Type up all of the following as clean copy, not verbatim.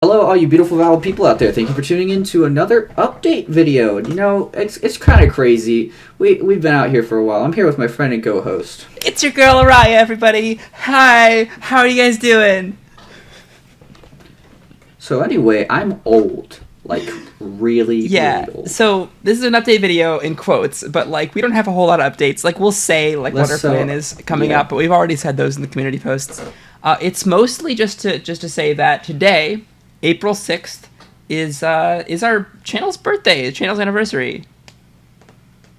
Hello, all you beautiful, valid people out there. Thank you for tuning in to another update video. And it's kind of crazy. We've been out here for a while. I'm here with my friend and co-host. It's your girl Ariah, everybody. Hi, how are you guys doing? So anyway, I'm old. Like, really, Yeah, really old. so this is an update video in quotes, but like we don't have a whole lot of updates. Like we'll say like what our plan is coming up, but we've already said those in the community posts. It's mostly just to say that today, April 6th, is our channel's birthday, the channel's anniversary.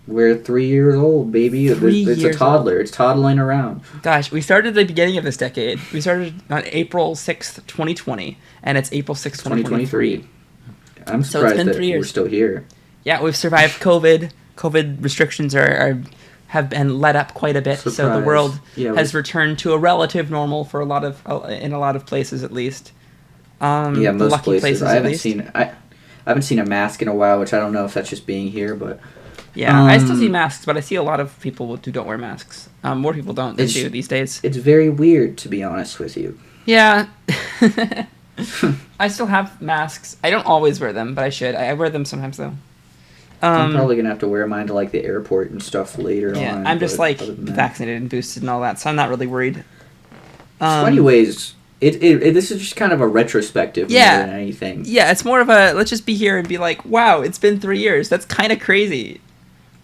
We're 3 years old, baby. It's a toddler. Old. It's toddling around. Gosh, we started at the beginning of this decade. We started on April 6th, 2020, and it's April 6th, 2023. I'm surprised that we're still here. Yeah, we've survived COVID. COVID restrictions have been let up quite a bit, so the world has returned to a relative normal for in a lot of places at least. Most places. I haven't seen a mask in a while, which I don't know if that's just being here, but yeah, I still see masks, but I see a lot of people who don't wear masks. More people don't than do these days. It's very weird, to be honest with you. Yeah. I still have masks. I don't always wear them, but I should. I wear them sometimes, though. I'm probably going to have to wear mine to, like, the airport and stuff later on. Yeah, I'm just, like, vaccinated and boosted and all that, so I'm not really worried. So anyways, this is just kind of a retrospective more than anything. Yeah, it's more of a, let's just be here and be like, wow, it's been 3 years. That's kind of crazy.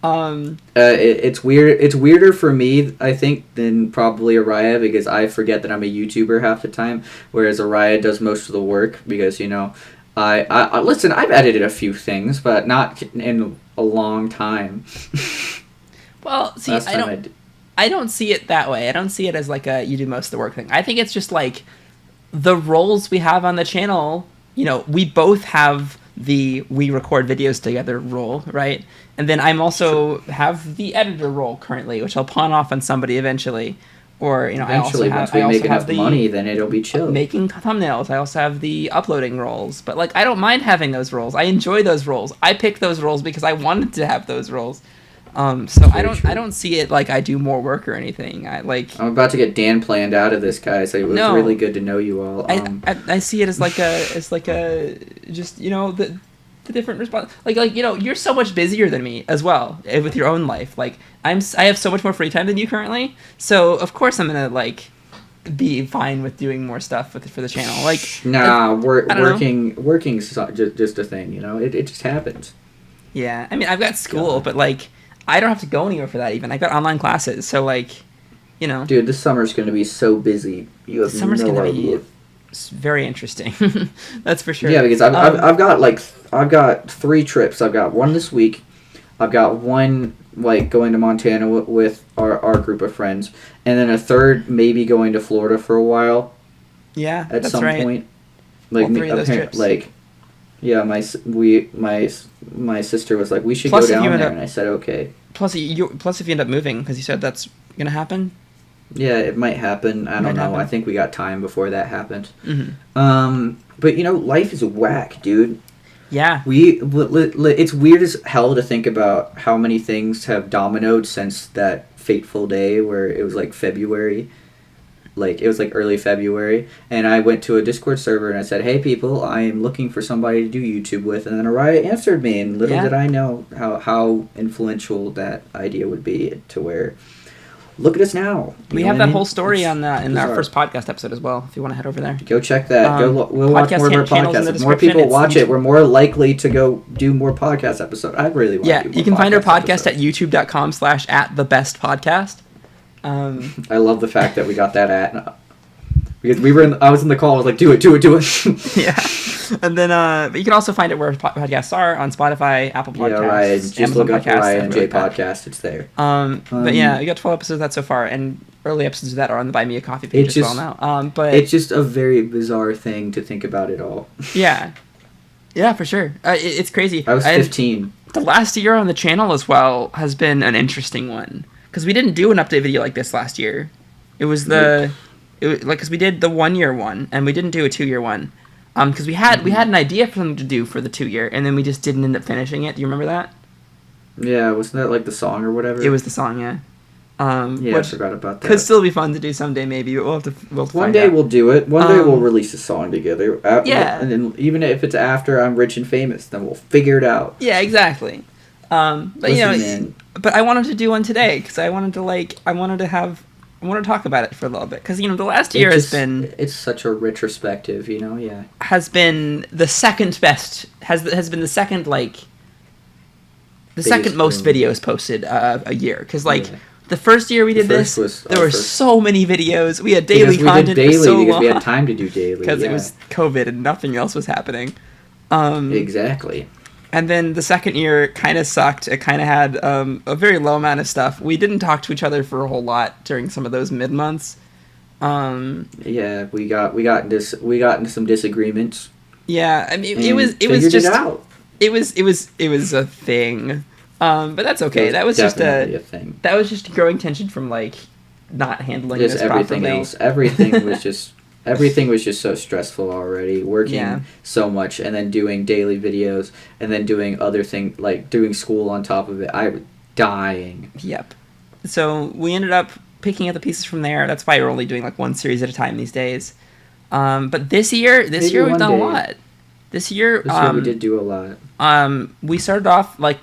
It's weird. It's weirder for me, I think, than probably Ariah, because I forget that I'm a YouTuber half the time, whereas Ariah does most of the work because I listen. I've edited a few things, but not in a long time. Well, see, I don't see it that way. I don't see it as like a you do most of the work thing. I think it's just like the roles we have on the channel. We both have the we record videos together role, right? And then I'm also have the editor role currently, which I'll pawn off on somebody eventually. Or eventually, once we make enough money, then it'll be chill. Making thumbnails. I also have the uploading roles, but like I don't mind having those roles. I enjoy those roles. I picked those roles because I wanted to have those roles. So I don't see it like I do more work or anything. I'm about to get Dan planned out of this, guys. It was really good to know you all. I see it as like a just the different response. Like you're so much busier than me as well with your own life. Like I have so much more free time than you currently. So of course I'm gonna like be fine with doing more stuff for the channel. Like working's just a thing. It just happens. Yeah, I mean I've got school, but like I don't have to go anywhere for that. Even I've got online classes. So like, dude, this summer's gonna be so busy. You have no idea. It's very interesting. That's for sure. Yeah, because I've got 3 trips. I've got one this week. I've got one like going to Montana with our group of friends, and then a third maybe going to Florida for a while. Yeah, at some point. Like all 3 of those trips. Like, yeah, my sister was like, we should go down there, and I said okay. Plus if you end up moving, because you said that's gonna happen. Yeah, it might happen. I don't know. I think we got time before that happened. Mm-hmm. But life is whack, dude. Yeah. It's weird as hell to think about how many things have dominoed since that fateful day where it was like February. Like, it was like early February. And I went to a Discord server and I said, hey, people, I am looking for somebody to do YouTube with. And then Ariah answered me. And little did I know how influential that idea would be to where... Look at us now. We have that whole story in our first podcast episode as well, if you want to head over there. Go check that. We'll watch more of our podcasts. If more people watch it, we're more likely to go do more podcast episodes. I really want to do more. You can find our podcast at youtube.com/@thebestpodcast. I love the fact that we got that at... Because I was in the call, I was like, do it. Yeah. And then, but you can also find it where podcasts are, on Spotify, Apple Podcasts, yeah, right. Just Amazon look up Podcasts, Ryan and Jay Podcast, it's there. But yeah, we got 12 episodes of that so far, and early episodes of that are on the Buy Me a Coffee page as well now. But it's just a very bizarre thing to think about it all. Yeah, for sure. It's crazy. I was 15. The last year on the channel as well has been an interesting one, because we didn't do an update video like this last year. It was because we did the 1-year one, and we didn't do a 2-year one. Because we had an idea for them to do for the 2-year, and then we just didn't end up finishing it. Do you remember that? Yeah, wasn't that like the song or whatever? It was the song, yeah. I forgot about that. Could still be fun to do someday, maybe. But we'll have to one day out. We'll do it. One day we'll release a song together. Yeah. And then even if it's after I'm rich and famous, then we'll figure it out. Yeah, exactly. But listen, but I wanted to do one today because I wanted to talk about it for a little bit because the last year it's such a retrospective, has been the second best, has been the second the second most videos posted a year because the first year we did this, there were so many videos. We had daily content for so long because we had time to do daily because it was COVID and nothing else was happening. Exactly. And then the second year kind of sucked. It kind of had a very low amount of stuff. We didn't talk to each other for a whole lot during some of those mid months. Yeah, we got into some disagreements. Yeah, I mean it was a thing. But that's okay. That was just a thing. That was just growing tension from not handling this everything properly. Else. Everything was just so stressful already. Working so much and then doing daily videos and then doing other things like doing school on top of it. I was dying. Yep. So we ended up picking up the pieces from there. That's why we're only doing one series at a time these days. But this year we've done a lot. This year we did do a lot. We started off the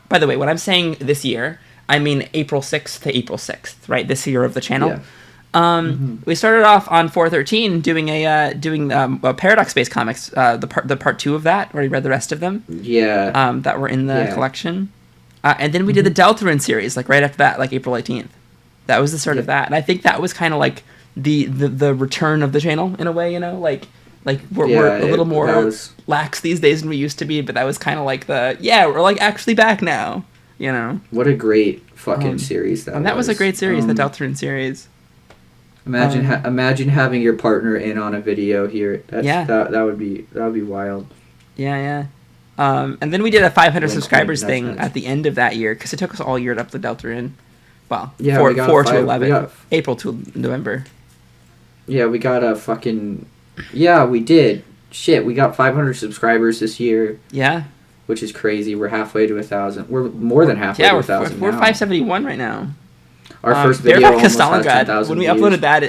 by the way, when I'm saying this year, I mean April 6th to April 6th, right? This year of the channel. Yeah. We started off on 413 doing a Paradox-based comics, the part 2 of that, where we read the rest of them. Yeah. That were in the collection. And then we did the Deltarune series, right after that, April 18th. That was the start of that. And I think that was kind of the return of the channel in a way, we're a little more lax these days than we used to be, but that was kind of we're actually back now, What a great fucking series that was. And that was a great series, the Deltarune series. Imagine having your partner in on a video here. That would be wild. Yeah. And then we did a 500 subscribers thing at the end of that year because it took us all year to up the Deltarune. Well, 4 to 11, April to November. Yeah, we got a fucking... Yeah, we did. Shit, we got 500 subscribers this year. Yeah. Which is crazy. We're halfway to 1,000. We're more than halfway to 1,000 we're 571 right now. Our first video almost has 10,000 when we views. uploaded that,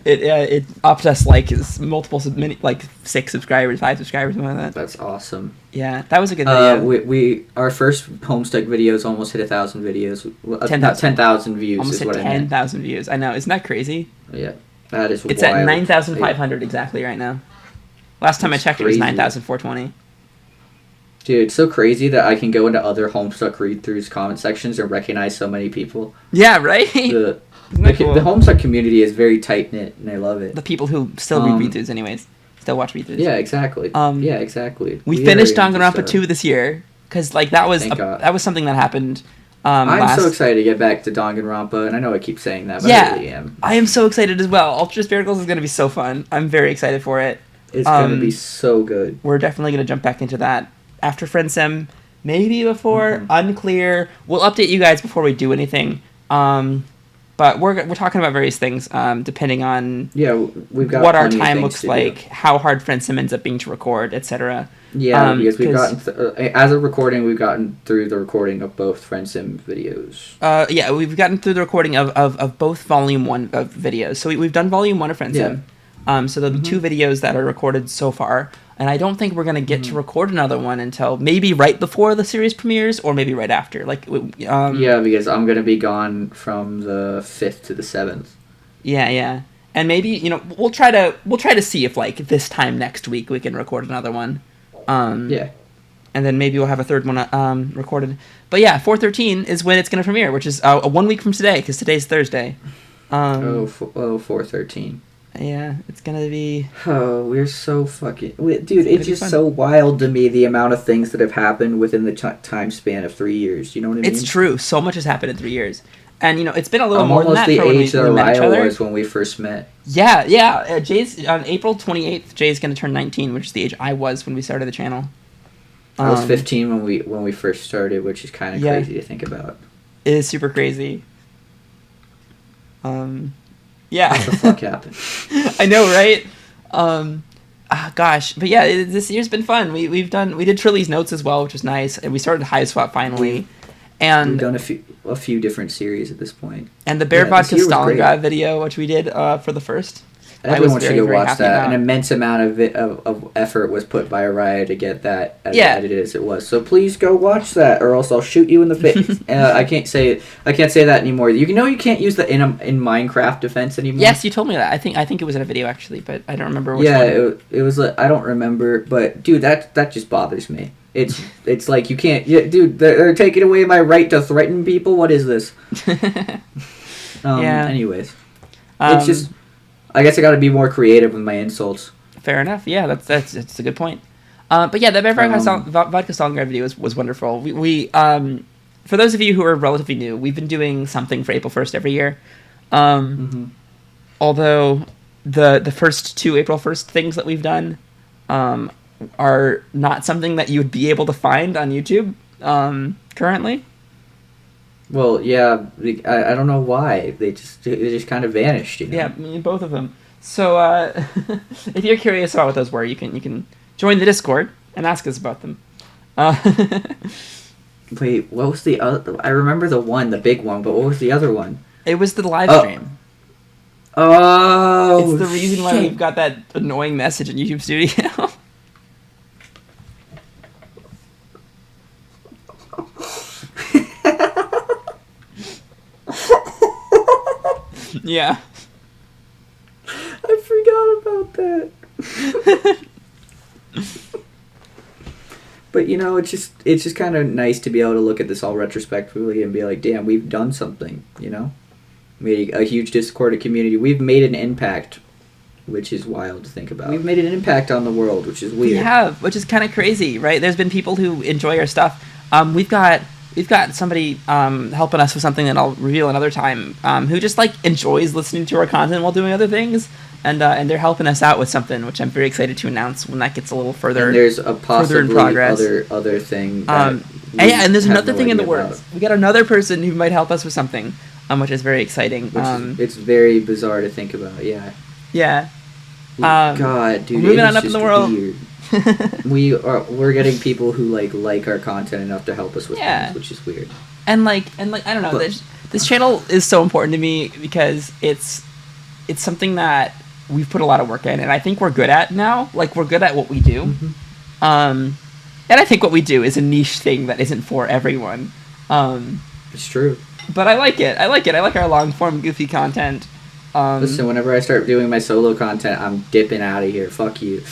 it upped us multiple 6 subscribers, 5 subscribers, something like that. That's awesome. Yeah, that was a good video. Our first Homestuck videos almost hit 1,000 videos. 10,000 views. Almost hit 10,000 views. I know, isn't that crazy? Yeah, that is. It's wild. At 9,500 exactly right now. Last time I checked, it was 9,420. Dude, it's so crazy that I can go into other Homestuck read-throughs comment sections and recognize so many people. Yeah, right? The Homestuck community is very tight-knit, and I love it. The people who still read read-throughs anyways. Still watch read-throughs. Yeah, exactly. Exactly. We finished Danganronpa 2 this year, because that was something that happened I'm so excited to get back to Danganronpa, and I know I keep saying that, but I really am. I am so excited as well. Ultra Spiracles is going to be so fun. I'm very excited for it. It's going to be so good. We're definitely going to jump back into that. After Friendsim, maybe before, unclear. We'll update you guys before we do anything. But we're talking about various things, depending on we've got what our time looks like, how hard Friendsim ends up being to record, etc. Yeah, because we've gotten as a recording, we've gotten through the recording of both Friendsim videos. We've gotten through the recording of both Volume 1 of videos. So we've done Volume 1 of Friendsim. So the 2 videos that are recorded so far. And I don't think we're going to get to record another one until maybe right before the series premieres or maybe right after. Because I'm going to be gone from the 5th to the 7th. Yeah. And maybe, we'll try to see if this time next week we can record another one. And then maybe we'll have a third one recorded. But yeah, 413 is when it's going to premiere, which is 1 week from today because today's Thursday. 413. Yeah, it's gonna be... Oh, we're so fucking... Dude, it's just so wild to me, the amount of things that have happened within the time span of 3 years. You know what I mean? It's true. So much has happened in 3 years. And, it's been a little more than that for when we met each other. I'm almost the age that Ariah was when we first met. Yeah. Jay's... On April 28th, Jay's gonna turn 19, which is the age I was when we started the channel. I was 15 when we first started, which is kind of crazy to think about. It is super crazy. Yeah. What the fuck happened? I know, right? Gosh. But yeah, this year's been fun. We did Trilly's notes as well, which was nice. And we started Hiveswap finally. And we've done a few different series at this point. And the Bear Vodka Stalingrad video, which we did for the first. Everyone should go watch that. An immense amount of effort was put by Ariah to get that as edited as it was. So please go watch that, or else I'll shoot you in the face. I can't say that anymore. You can't use the in Minecraft defense anymore. Yes, you told me that. I think it was in a video actually, but I don't remember which one. Yeah, it was. I don't remember, but dude, that just bothers me. It's like you can't. Yeah, dude, they're taking away my right to threaten people. What is this? Anyways, it's just. I guess I got to be more creative with my insults. Fair enough. Yeah, that's a good point. But yeah, the Bear Vodka Stalingrad video was wonderful. We for those of you who are relatively new, we've been doing something for April 1st every year. Although the first 2 April 1st things that we've done are not something that you would be able to find on YouTube currently. Well, yeah, I don't know why. They just kind of vanished, you know? Yeah, I mean, both of them. So, if you're curious about what those were, you can join the Discord and ask us about them. Wait, what was the other? I remember the big one, but what was the other one? It was the live stream. Oh, it's the reason why we've got that annoying message in YouTube Studio. Yeah. I forgot about that. But it's just kind of nice to be able to look at this all retrospectively and be like, damn, we've done something, Made a huge Discord community. We've made an impact, which is wild to think about. We've made an impact on the world, which is weird. We have, which is kind of crazy, right? There's been people who enjoy our stuff. We've got somebody helping us with something that I'll reveal another time, who just enjoys listening to our content while doing other things, and they're helping us out with something, which I'm very excited to announce when that gets a little further. And there's a possibly in progress. other thing. And there's another thing in the works. We got another person who might help us with something, which is very exciting. It's very bizarre to think about. Yeah. Yeah. God, dude, moving on up in the world. Weird. We're getting people who like our content enough to help us with things, which is weird. And I don't know, this channel is so important to me because it's something that we've put a lot of work in, and I think we're good at now. We're good at what we do. Mm-hmm. And I think what we do is a niche thing that isn't for everyone. It's true. But I like it. I like our long form goofy content. Listen, whenever I start doing my solo content, I'm dipping out of here. Fuck you.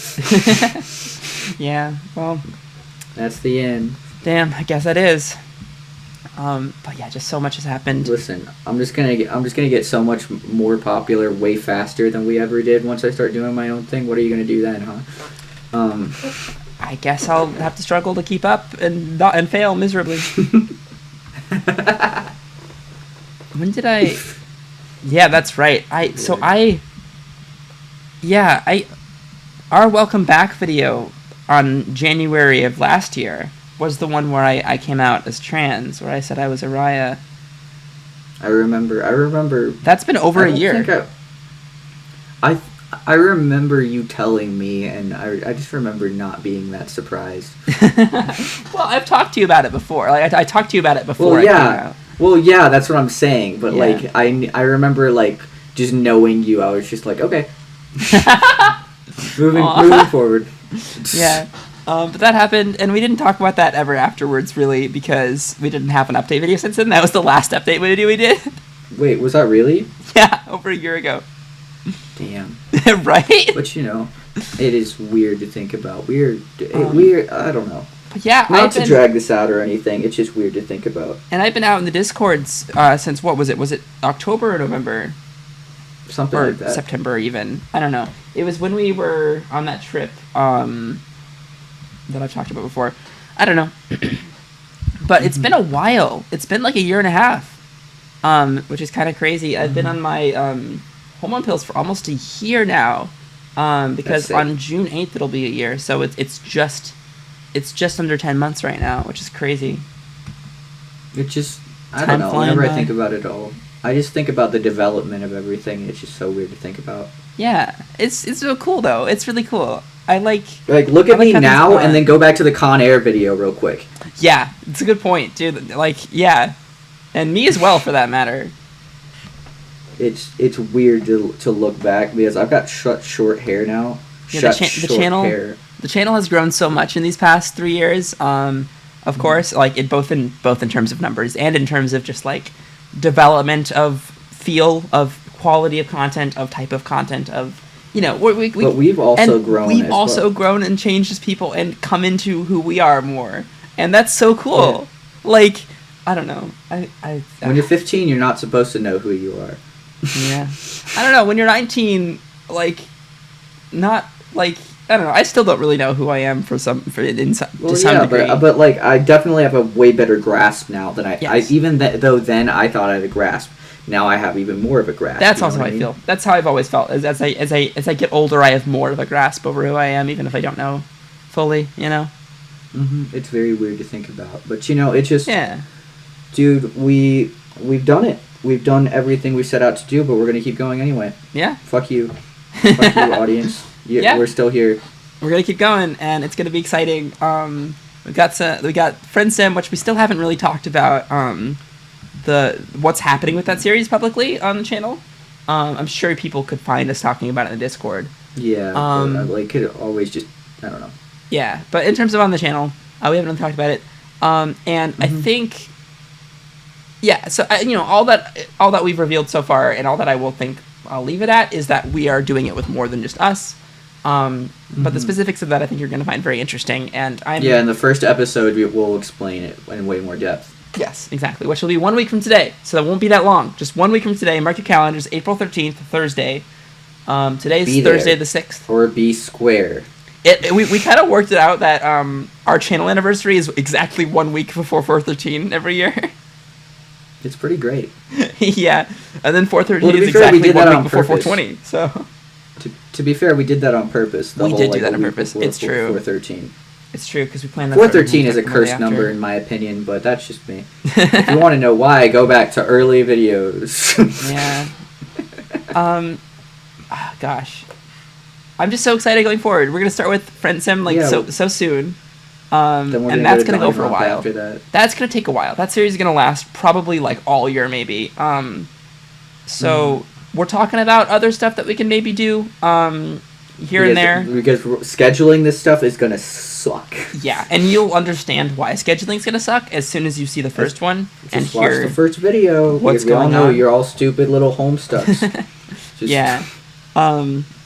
Yeah, well, that's the end. Damn, I guess that is. But yeah, just so much has happened. Listen, I'm just gonna get so much more popular way faster than we ever did once I start doing my own thing. What are you gonna do then, huh? I guess I'll have to struggle to keep up and fail miserably. When did I? Yeah, that's right. Our welcome back video on January of last year was the one where I came out as trans, where I said I was Ariah. I remember. That's been over a year. I remember you telling me, and I just remember not being that surprised. Well, I've talked to you about it before. I talked to you about it before. Well, yeah. Well, yeah, that's what I'm saying. But I remember just knowing you. I was just like, okay, moving forward. Yeah. But that happened, and we didn't talk about that ever afterwards, really, because we didn't have an update video since then. That was the last update video we did. Wait, was that really? Yeah, over a year ago. Damn. Right? But it is weird to think about. Weird. I don't know. But yeah, not to drag this out or anything. It's just weird to think about. And I've been out in the Discords since what was it? Was it October or November? Something like that. September even. I don't know. It was when we were on that trip that I've talked about before. I don't know. But it's been a while. It's been like a year and a half, which is kind of crazy. I've been on my hormone pills for almost a year now, because on June 8th it'll be a year. So it's just under 10 months right now, which is crazy. I don't know. Whenever I think about it all, I just think about the development of everything. It's just so weird to think about. Yeah, it's so cool though. It's really cool. I like look at me now and then go back to the Con Air video real quick. Yeah, it's a good point, dude. Like, yeah, and me as well for that matter. It's weird to look back because I've got short hair now. Yeah, the channel has grown so much in these past 3 years. Of course, like both in terms of numbers and in terms of just like development of feel, of quality of content, of type of content, of but we've also grown. We've also grown and changed as people and come into who we are more, and that's so cool. Yeah. Like, I don't know. When you're 15, you're not supposed to know who you are. Yeah, I don't know. When you're 19, like, not like. I don't know. I still don't really know who I am to some degree. But like I definitely have a way better grasp now than I. Yes. Though then I thought I had a grasp. Now I have even more of a grasp. That's also how I feel. That's how I've always felt. As I get older, I have more of a grasp over who I am, even if I don't know fully. Mm-hmm. It's very weird to think about, but it's just. Yeah. Dude, we've done it. We've done everything we set out to do, but we're gonna keep going anyway. Yeah. Fuck you. Fuck you, audience. Yeah, we're still here. We're gonna keep going, and it's gonna be exciting. We got Friendsim, which we still haven't really talked about. What's happening with that series publicly on the channel. I'm sure people could find us talking about it in the Discord. Yeah, could always just I don't know. Yeah, but in terms of on the channel, we haven't really talked about it. And I think, yeah. So all that we've revealed so far, and all that I'll leave it at is that we are doing it with more than just us. But the specifics of that I think you're going to find very interesting, and in the first episode we'll explain it in way more depth. Yes, exactly. Which will be 1 week from today, so that won't be that long. Just 1 week from today. Mark your calendars. April 13th, Thursday. Today's Thursday the 6th. Or be square. We kind of worked it out that our channel anniversary is exactly 1 week before 413 every year. It's pretty great. Yeah, and then 413 is exactly 1 week before 420. So. To be fair, we did that on purpose. We did do that on purpose. It's true. 413. It's true because we planned that. 413 is a cursed number in my opinion, but that's just me. If you want to know why, go back to early videos. Yeah. Gosh, I'm just so excited going forward. We're gonna start with Friendsim so soon. And that's gonna go for a while. After that. That's gonna take a while. That series is gonna last probably like all year maybe. So we're talking about other stuff that we can maybe do here and there. Because scheduling this stuff is gonna suck. Yeah, and you'll understand why scheduling's gonna suck as soon as you see the first one and hear watch the first video. What's going on? We all know you're all stupid little homestucks. Yeah.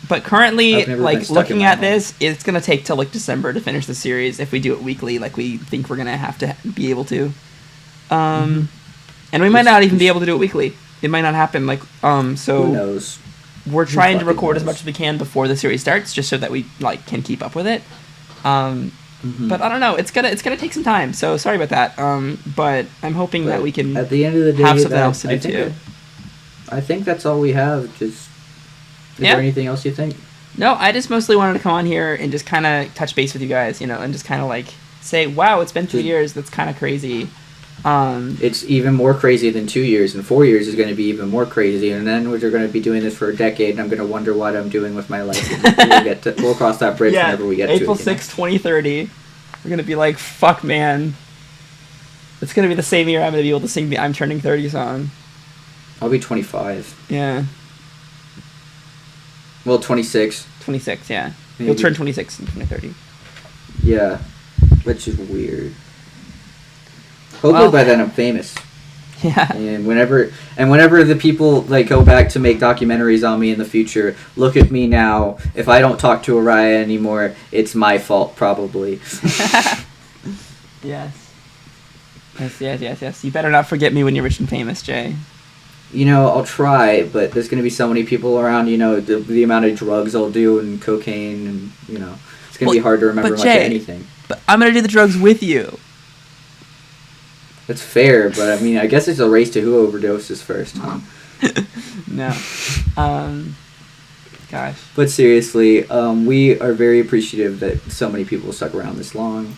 But currently, like, looking at this, it's gonna take till like December to finish the series if we do it weekly, like we think we're gonna have to be able to. And we might not even be able to do it weekly. It might not happen. Like, so who knows? We're trying to record as much as we can before the series starts, just so that we like can keep up with it. But I don't know. It's gonna take some time. So sorry about that. But I'm hoping that we can at the end of the day have something else to do too. I think that's all we have. Is there anything else you think? No, I just mostly wanted to come on here and just kind of touch base with you guys, and just kind of like say, wow, it's been 2 years. That's kind of crazy. It's even more crazy than 2 years, and 4 years is going to be even more crazy, and then we're going to be doing this for a decade, and I'm going to wonder what I'm doing with my life. We'll cross that bridge whenever we get to it. April 6th, 2030, we're going to be like, fuck, man. It's going to be the same year I'm going to be able to sing the I'm Turning 30 song. I'll be 25. Yeah. Well, 26. 26, yeah. Maybe. You'll turn 26 in 2030. Yeah. Which is weird. Hopefully by then I'm famous. Yeah. And whenever the people like go back to make documentaries on me in the future, look at me now. If I don't talk to Ariah anymore, it's my fault probably. Yes. Yes. You better not forget me when you're rich and famous, Jay. I'll try, but there's going to be so many people around, the amount of drugs I'll do and cocaine and, it's going to be hard to remember much of anything. But I'm going to do the drugs with you. That's fair, but I mean, I guess it's a race to who overdoses first, huh? No. Gosh. But seriously, we are very appreciative that so many people stuck around this long.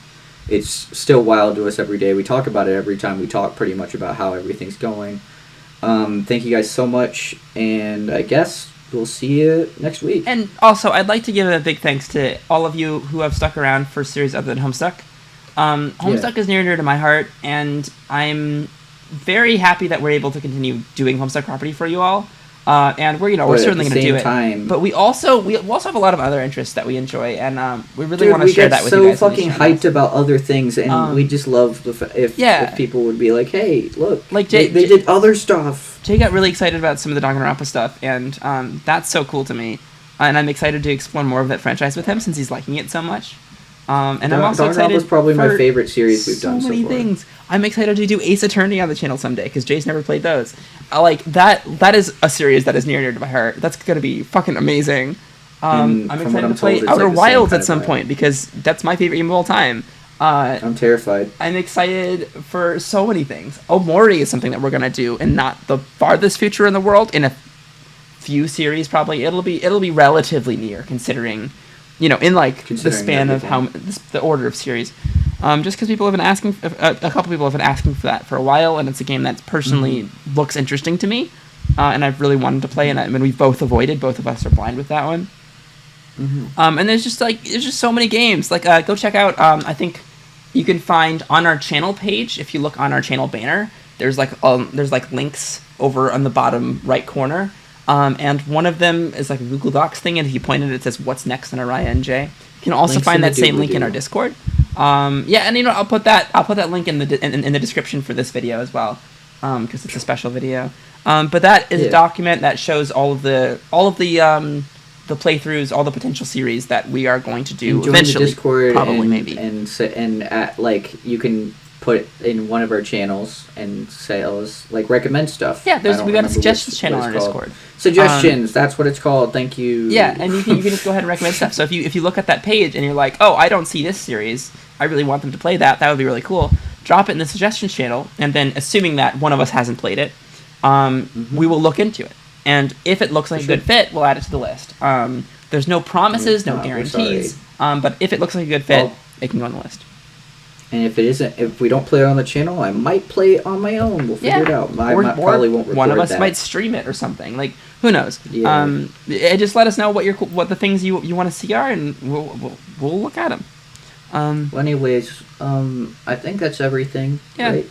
It's still wild to us every day. We talk about it every time we talk pretty much about how everything's going. Thank you guys so much, and I guess we'll see you next week. And also, I'd like to give a big thanks to all of you who have stuck around for series other than Homestuck. Homestuck is near and dear to my heart, and I'm very happy that we're able to continue doing Homestuck property for you all. And we're certainly going to do it. But we also have a lot of other interests that we enjoy, and we really want to share that with you guys. We get so fucking hyped about other things, and we just love if people would be like, "Hey, look, like they did other stuff." Jay got really excited about some of the Danganronpa stuff, and that's so cool to me. And I'm excited to explore more of that franchise with him since he's liking it so much. And I'm also excited. Was probably my favorite series we've done so far. So many things. I'm excited to do Ace Attorney on the channel someday because Jay's never played those. Like that. That is a series that is near and dear to my heart. That's gonna be fucking amazing. I'm excited to play Outer Wilds at some point because that's my favorite game of all time. I'm terrified. I'm excited for so many things. Omori is something that we're gonna do in not the farthest future in the world. In a few series, probably it'll be relatively near considering. In like the span of the order of series, just because people have been asking, a couple people have been asking for that for a while, and it's a game that personally looks interesting to me, and I've really wanted to play, and we've both avoided. Both of us are blind with that one. And there's just so many games. Like go check out. I think you can find on our channel page if you look on our channel banner. There's links over on the bottom right corner. And one of them is like a Google Docs thing, and if you point at it, it says "What's next?" on Ariah and Jay. You can also find that same link in our Discord. And I'll put that link in the description for this video as well, because it's a special video. But that is a document that shows all of the playthroughs, all the potential series that we are going to do eventually. The Discord probably maybe you can put in one of our channels and say, recommend stuff. Yeah, we got a suggestions channel on our Discord. Suggestions, that's what it's called. Thank you. Yeah, and you can just go ahead and recommend stuff. So if you look at that page and you're like, oh, I don't see this series, I really want them to play that, that would be really cool. Drop it in the suggestions channel, and then assuming that one of us hasn't played it, we will look into it. And if it looks like a good fit, we'll add it to the list. There's no promises, no guarantees, but if it looks like a good fit, it can go on the list. And if we don't play it on the channel, I might play it on my own. We'll figure it out. I probably won't record one of us that. might stream it or something. Like, who knows? Yeah. Just let us know what the things you want to see are, and we'll look at them. Well, anyways, I think that's everything. Yeah. Right?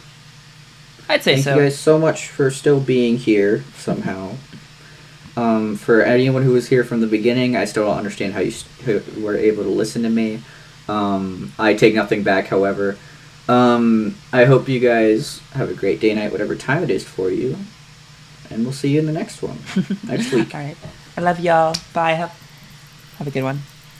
I'd say so. Thank you guys so much for still being here somehow. For anyone who was here from the beginning, I still don't understand how you were able to listen to me. I take nothing back, however. I hope you guys have a great day, night, whatever time it is for you. And we'll see you in the next one. Next week. All right. I love y'all. Bye. Have a good one.